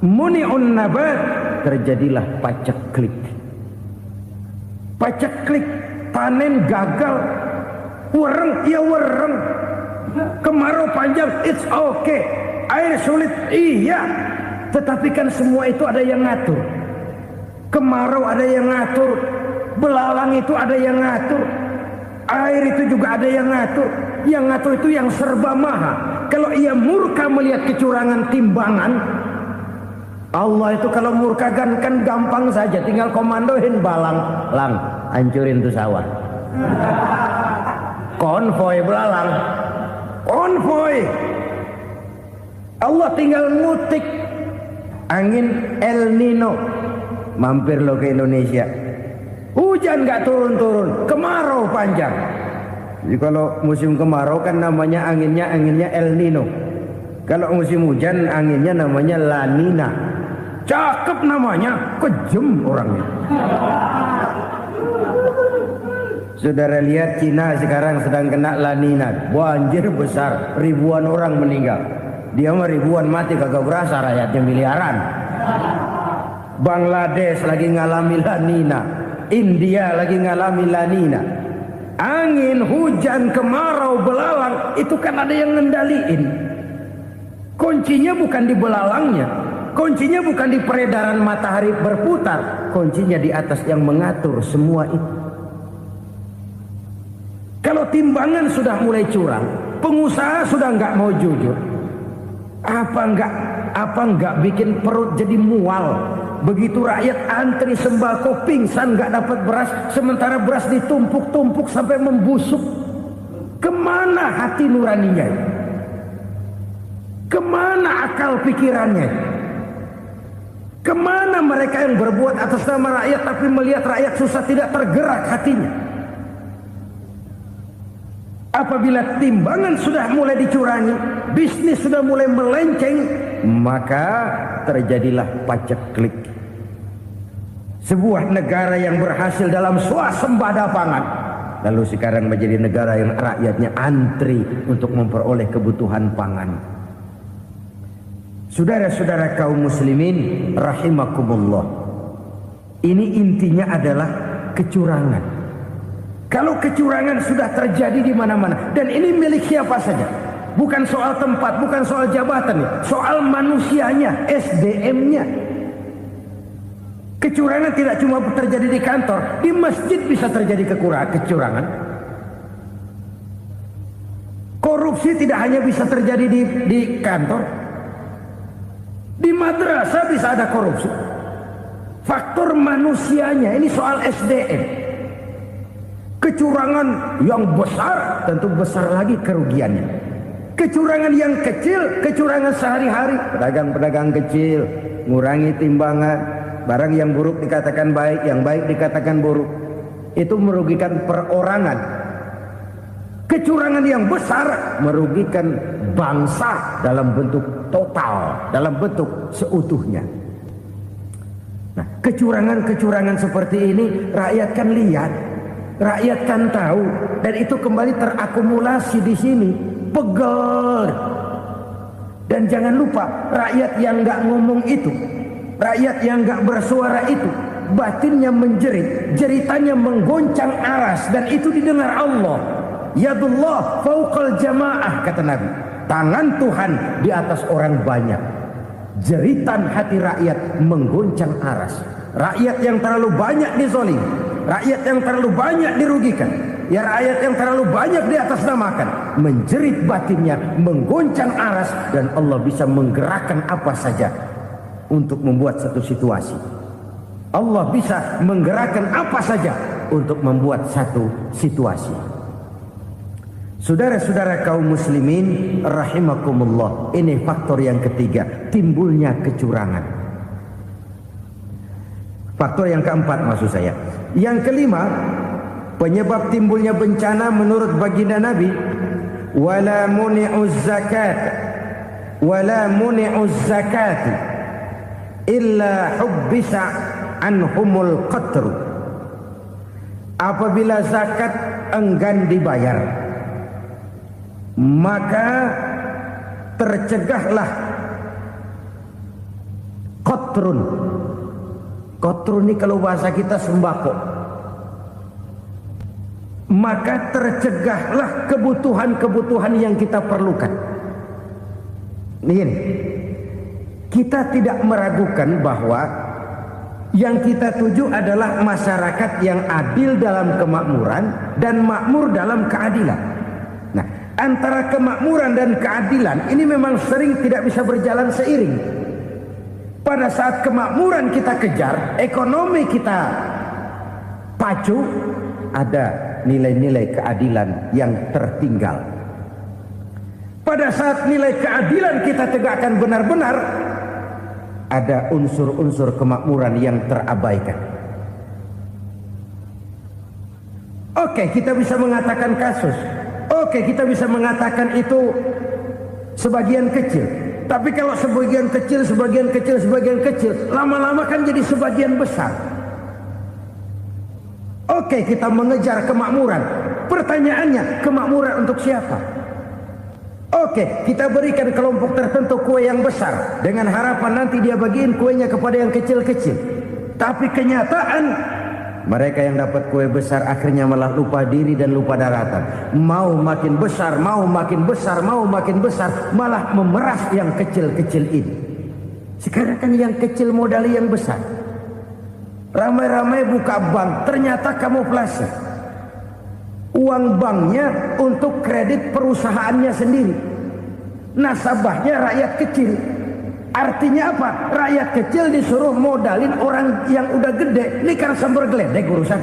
muni'un nabat, terjadilah paceklik. Paceklik, panen gagal, wereng, ya wereng, kemarau panjang, it's okay, air sulit, iya. Tetapi kan semua itu ada yang ngatur. Kemarau ada yang ngatur, belalang itu ada yang ngatur, air itu juga ada yang ngatur. Yang ngatur itu yang serba maha. Kalau ia murka melihat kecurangan timbangan, Allah itu kalau murka kan gampang saja, tinggal komandoin balang, lang, hancurin tuh sawah. Konvoy belalang, konvoy. Allah tinggal ngutik angin El Nino. Mampir lo ke Indonesia, hujan nggak turun-turun, kemarau panjang. Jadi kalau musim kemarau kan namanya anginnya El Nino. Kalau musim hujan anginnya namanya La Nina. Cakep namanya, kejem orangnya. Saudara lihat Cina sekarang sedang kena La Nina, banjir besar, ribuan orang meninggal. Dia mah ribuan mati kagak berasa, rakyatnya miliaran. Bangladesh lagi ngalami La Nina, India lagi ngalami La Nina. Angin, hujan, kemarau, belalang, itu kan ada yang ngendaliin. Kuncinya bukan di belalangnya, kuncinya bukan di peredaran matahari berputar, kuncinya di atas yang mengatur semua itu. Kalau timbangan sudah mulai curang, pengusaha sudah nggak mau jujur, apa nggak bikin perut jadi mual? Begitu rakyat antri sembako pingsan nggak dapat beras, sementara beras ditumpuk-tumpuk sampai membusuk. Kemana hati nuraninya? Kemana akal pikirannya? Kemana mereka yang berbuat atas nama rakyat tapi melihat rakyat susah tidak tergerak hatinya? Apabila timbangan sudah mulai dicurangi, bisnis sudah mulai melenceng, maka terjadilah paceklik. Sebuah negara yang berhasil dalam swasembada pangan, lalu sekarang menjadi negara yang rakyatnya antri untuk memperoleh kebutuhan pangan. Saudara-saudara kaum muslimin rahimakumullah, ini intinya adalah kecurangan. Kalau kecurangan sudah terjadi di mana-mana, dan ini milik siapa saja, bukan soal tempat, bukan soal jabatan, soal manusianya, SDM-nya. Kecurangan tidak cuma terjadi di kantor, di masjid bisa terjadi kecurangan. Korupsi tidak hanya bisa terjadi di kantor, di madrasah bisa ada korupsi. Faktor manusianya, ini soal SDM. Kecurangan yang besar tentu besar lagi kerugiannya. Kecurangan yang kecil, kecurangan sehari-hari, pedagang-pedagang kecil ngurangi timbangan, barang yang buruk dikatakan baik, yang baik dikatakan buruk, itu merugikan perorangan. Kecurangan yang besar merugikan bangsa dalam bentuk total, dalam bentuk seutuhnya. Nah, kecurangan-kecurangan seperti ini rakyat kan lihat, rakyat kan tahu, dan itu kembali terakumulasi di sini, pegel. Dan jangan lupa, rakyat yang nggak ngomong itu, rakyat yang nggak bersuara itu, batinnya menjerit, jeritannya menggoncang aras, dan itu didengar Allah. Yadullah fauqal jamaah, kata Nabi. Tangan Tuhan di atas orang banyak. Jeritan hati rakyat menggoncang aras. Rakyat yang terlalu banyak dizolim, rakyat yang terlalu banyak dirugikan, ya rakyat yang terlalu banyak di atas namakan, menjerit batinnya, menggoncang aras, dan Allah bisa menggerakkan apa saja untuk membuat satu situasi. Allah bisa menggerakkan apa saja untuk membuat satu situasi. Saudara-saudara kaum muslimin rahimakumullah, ini faktor yang ketiga, timbulnya kecurangan. Faktor yang keempat maksud saya. Yang kelima, penyebab timbulnya bencana menurut baginda Nabi, wala muni'uz zakat wala muni'uz zakat illa hubbisa anhumul qatr. Apabila zakat enggan dibayar, maka tercegahlah qatrun. Qatrun ini kalau bahasa kita sembako. Maka tercegahlah kebutuhan-kebutuhan yang kita perlukan. Ini, kita tidak meragukan bahwa yang kita tuju adalah masyarakat yang adil dalam kemakmuran dan makmur dalam keadilan. Nah, antara kemakmuran dan keadilan ini memang sering tidak bisa berjalan seiring. Pada saat kemakmuran kita kejar, ekonomi kita pacu, ada nilai-nilai keadilan yang tertinggal. pada saat nilai keadilan kita tegakkan benar-benar, ada unsur-unsur kemakmuran yang terabaikan. Oke, kita bisa mengatakan kasus. Oke, kita bisa mengatakan itu sebagian kecil. Tapi kalau sebagian kecil, lama-lama kan jadi sebagian besar. Oke, kita mengejar kemakmuran. Pertanyaannya, kemakmuran untuk siapa? Oke, kita berikan kelompok tertentu kue yang besar dengan harapan nanti dia bagiin kuenya kepada yang kecil-kecil. Tapi kenyataan, mereka yang dapat kue besar akhirnya malah lupa diri dan lupa daratan. Mau makin besar, malah memeras yang kecil-kecil ini. Sekarang kan yang kecil modali yang besar. Ramai-ramai buka bank, ternyata kamuflase. Uang banknya untuk kredit perusahaannya sendiri. Nasabahnya rakyat kecil. Artinya apa? Rakyat kecil disuruh modalin orang yang udah gede. Ini kan sumber geledek urusan.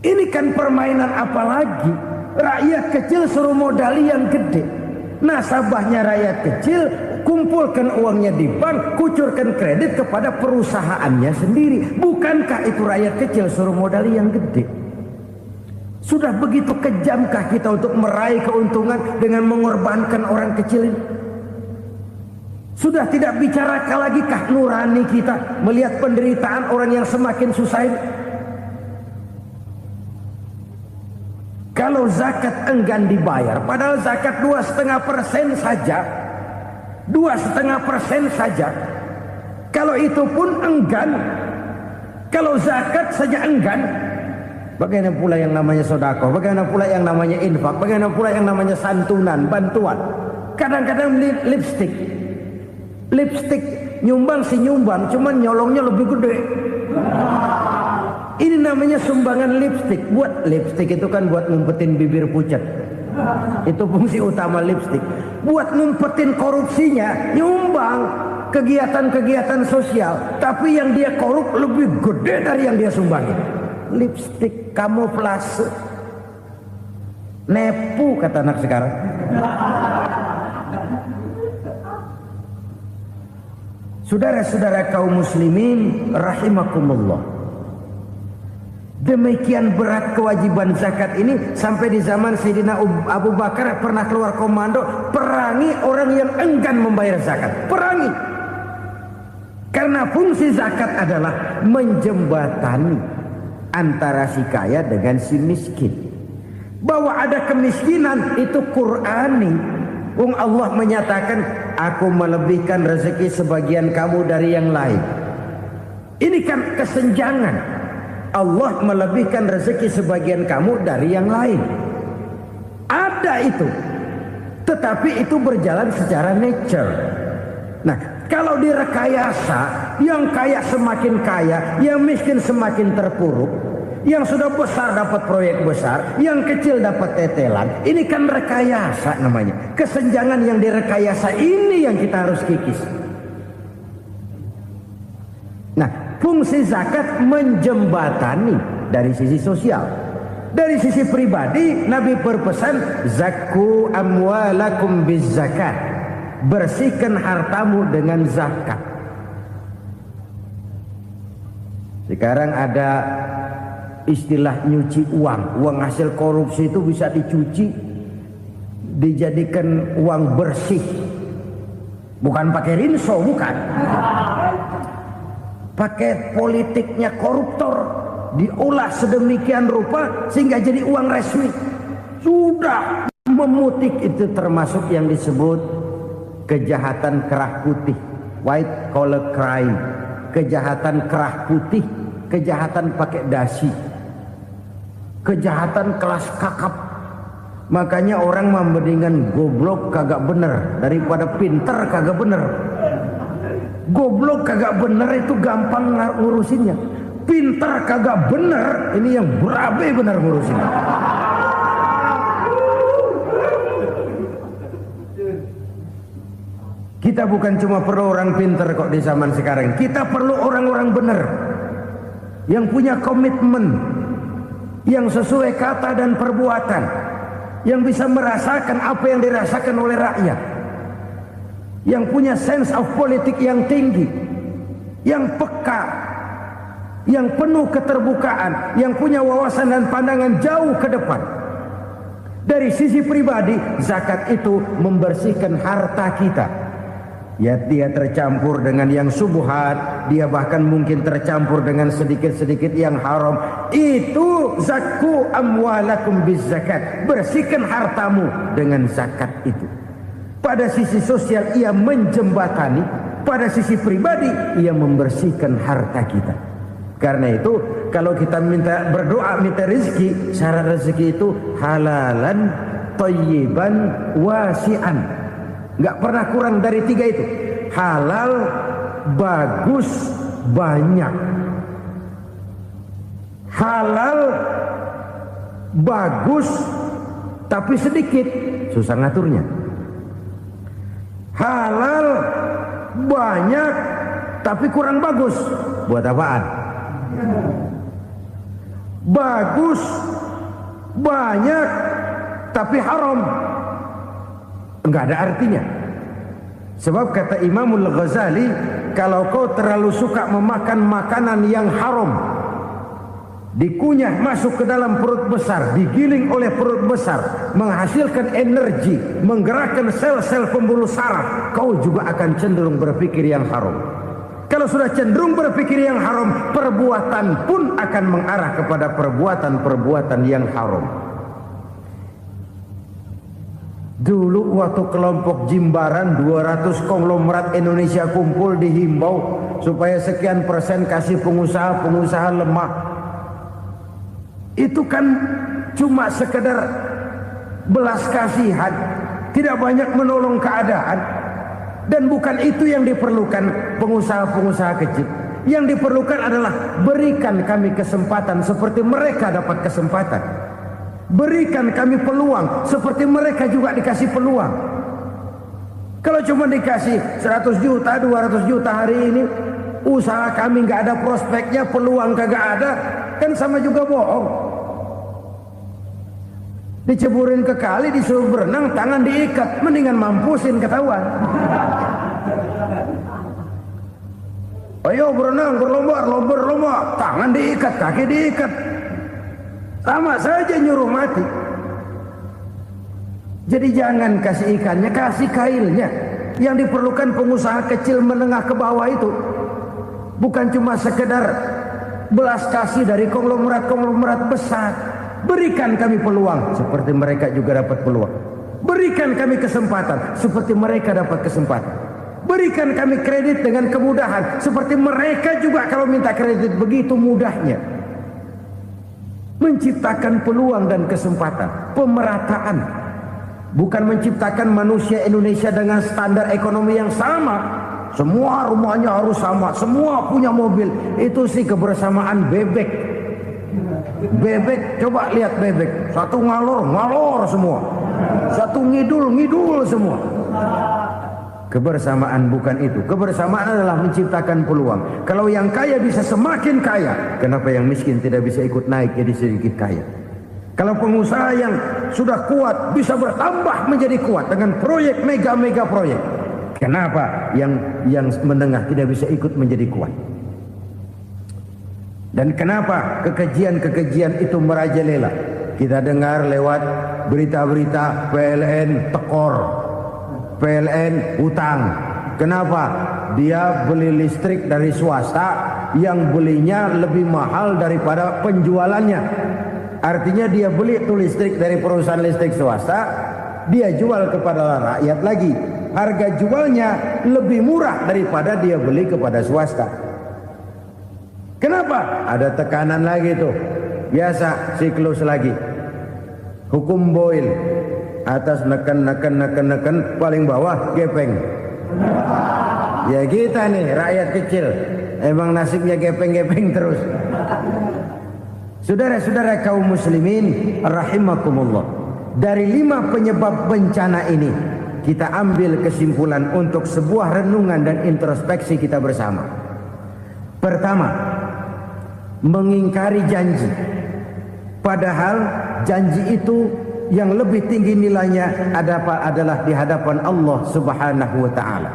Ini kan permainan apa lagi? Rakyat kecil suruh modali yang gede. Nasabahnya rakyat kecil, kumpulkan uangnya di bank, kucurkan kredit kepada perusahaannya sendiri. Bukankah itu rakyat kecil suruh modali yang gede? Sudah begitu kejamkah kita untuk meraih keuntungan dengan mengorbankan orang kecil ini? Sudah tidak bicarakah lagi kah nurani kita melihat penderitaan orang yang semakin susah ini? Kalau zakat enggan dibayar, padahal zakat 2,5% saja, 2,5% saja. Kalau itu pun enggan, kalau zakat saja enggan, bagaimana pula yang namanya sedekah, bagaimana pula yang namanya infak, bagaimana pula yang namanya santunan, bantuan. Kadang-kadang lipstick nyumbang si nyumbang, cuman nyolongnya lebih gede. Ini namanya sumbangan lipstick. Buat lipstick itu kan buat ngumpetin bibir pucat. Itu fungsi utama lipstick. Buat ngumpetin korupsinya, nyumbang kegiatan-kegiatan sosial, tapi yang dia korup lebih gede dari yang dia sumbangin. Lipstick kamuflase, nepu kata anak sekarang. Saudara-saudara kaum muslimin rahimakumullah, demikian berat kewajiban zakat ini sampai di zaman Sayyidina Abu Bakar pernah keluar komando perangi orang yang enggan membayar zakat. Perangi. Karena fungsi zakat adalah menjembatani antara si kaya dengan si miskin. Bahwa ada kemiskinan itu Qur'ani. Allah menyatakan, aku melebihkan rezeki sebagian kamu dari yang lain. Ini kan kesenjangan. Allah melebihkan rezeki sebagian kamu dari yang lain. Ada itu. Tetapi itu berjalan secara nature. Nah, kalau direkayasa, yang kaya semakin kaya, yang miskin semakin terpuruk, yang sudah besar dapat proyek besar, yang kecil dapat tetelan. Ini kan rekayasa namanya. Kesenjangan yang direkayasa ini yang kita harus kikis. Nah, fungsi zakat menjembatani dari sisi sosial. Dari sisi pribadi, Nabi berpesan, zakku amwalakum biz zakat. Bersihkan hartamu dengan zakat. Sekarang ada istilah nyuci uang. Uang hasil korupsi itu bisa dicuci, dijadikan uang bersih. Bukan pakai rinso, bukan. Pakai politiknya koruptor, diolah sedemikian rupa sehingga jadi uang resmi. Sudah memutik, itu termasuk yang disebut kejahatan kerah putih, white collar crime. Kejahatan kerah putih, kejahatan pakai dasi, kejahatan kelas kakap. Makanya orang mendingan goblok kagak bener daripada pinter kagak bener. Goblok kagak bener itu gampang ngurusinnya. Pinter kagak bener, ini yang berabe bener ngurusinnya. Kita bukan cuma perlu orang pinter kok di zaman sekarang. Kita perlu orang-orang bener yang punya komitmen, yang sesuai kata dan perbuatan, yang bisa merasakan apa yang dirasakan oleh rakyat, yang punya sense of politik yang tinggi, yang peka, yang penuh keterbukaan, yang punya wawasan dan pandangan jauh ke depan. Dari sisi pribadi, zakat itu membersihkan harta kita. Ya, dia tercampur dengan yang subuhat, dia bahkan mungkin tercampur dengan sedikit-sedikit yang haram. Itu zakku amwalakum bizzakat. Bersihkan hartamu dengan zakat itu. Pada sisi sosial ia menjembatani, pada sisi pribadi ia membersihkan harta kita. Karena itu kalau kita minta berdoa minta rezeki, syarat rezeki itu halalan thayyiban wasi'an. Enggak pernah kurang dari 3 itu. Halal, bagus, banyak. Halal, bagus, tapi sedikit, susah ngaturnya. Halal, banyak, tapi kurang bagus. Buat apaan? Bagus, banyak, tapi haram, enggak ada artinya. Sebab kata Imamul Ghazali, kalau kau terlalu suka memakan makanan yang haram, dikunyah masuk ke dalam perut besar, digiling oleh perut besar, menghasilkan energi, menggerakkan sel-sel pembuluh saraf, kau juga akan cenderung berpikir yang haram. Kalau sudah cenderung berpikir yang haram, perbuatan pun akan mengarah kepada perbuatan-perbuatan yang haram. Dulu waktu kelompok Jimbaran 200 konglomerat Indonesia kumpul, dihimbau supaya sekian persen kasih pengusaha lemah. Itu kan cuma sekedar belas kasihan, tidak banyak menolong keadaan. Dan bukan itu yang diperlukan pengusaha-pengusaha kecil. Yang diperlukan adalah berikan kami kesempatan seperti mereka dapat kesempatan. Berikan kami peluang seperti mereka juga dikasih peluang. Kalau cuma dikasih 100 juta, 200 juta hari ini, usaha kami nggak ada prospeknya, peluang kagak ada, kan sama juga bohong. Diceburin ke kali, disuruh berenang, tangan diikat, mendingan mampusin ketahuan. Ayo berenang, berlomba, tangan diikat, kaki diikat, sama saja nyuruh mati. Jadi jangan kasih ikannya, kasih kailnya. Yang diperlukan pengusaha kecil menengah ke bawah itu bukan cuma sekedar belas kasih dari konglomerat besar. Berikan kami peluang seperti mereka juga dapat peluang. Berikan kami kesempatan seperti mereka dapat kesempatan. Berikan kami kredit dengan kemudahan seperti mereka juga kalau minta kredit begitu mudahnya. Menciptakan peluang dan kesempatan, pemerataan. Bukan menciptakan manusia Indonesia dengan standar ekonomi yang sama. Semua rumahnya harus sama, semua punya mobil. Itu sih kebersamaan bebek. Bebek, coba lihat bebek, satu ngalor semua, satu ngidul semua. Kebersamaan bukan itu. Kebersamaan adalah menciptakan peluang. Kalau yang kaya bisa semakin kaya, kenapa yang miskin tidak bisa ikut naik jadi sedikit kaya? Kalau pengusaha yang sudah kuat bisa bertambah menjadi kuat dengan proyek mega proyek, kenapa yang menengah tidak bisa ikut menjadi kuat? Dan kenapa kekejian itu merajalela? Kita dengar lewat berita-berita PLN tekor, PLN utang. Kenapa? Dia beli listrik dari swasta yang belinya lebih mahal daripada penjualannya. Artinya dia beli itu listrik dari perusahaan listrik swasta, dia jual kepada rakyat lagi. Harga jualnya lebih murah daripada dia beli kepada swasta. Kenapa? Ada tekanan lagi tuh. Biasa siklus lagi. Hukum Boyle. Atas neken, paling bawah gepeng. Ya kita nih rakyat kecil, emang nasibnya gepeng terus. Saudara-saudara kaum muslimin rahimakumullah. Dari 5 penyebab bencana ini kita ambil kesimpulan untuk sebuah renungan dan introspeksi kita bersama. Pertama, mengingkari janji. Padahal janji itu yang lebih tinggi nilainya adalah di hadapan Allah Subhanahu wa taala.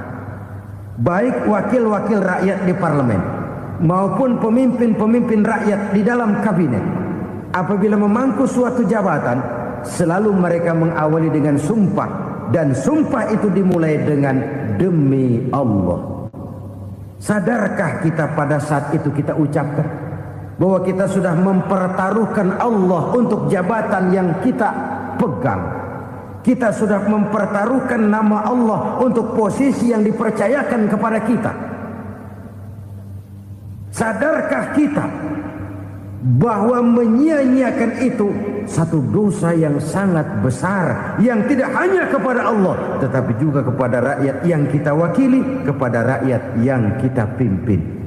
Baik wakil-wakil rakyat di parlemen maupun pemimpin-pemimpin rakyat di dalam kabinet, apabila memangku suatu jabatan, selalu mereka mengawali dengan sumpah, dan sumpah itu dimulai dengan demi Allah. Sadarkah kita pada saat itu kita ucapkan bahwa kita sudah mempertaruhkan Allah untuk jabatan yang kita pegang? Kita sudah mempertaruhkan nama Allah untuk posisi yang dipercayakan kepada kita. Sadarkah kita bahwa menyia-nyiakan itu satu dosa yang sangat besar, yang tidak hanya kepada Allah tetapi juga kepada rakyat yang kita wakili, kepada rakyat yang kita pimpin.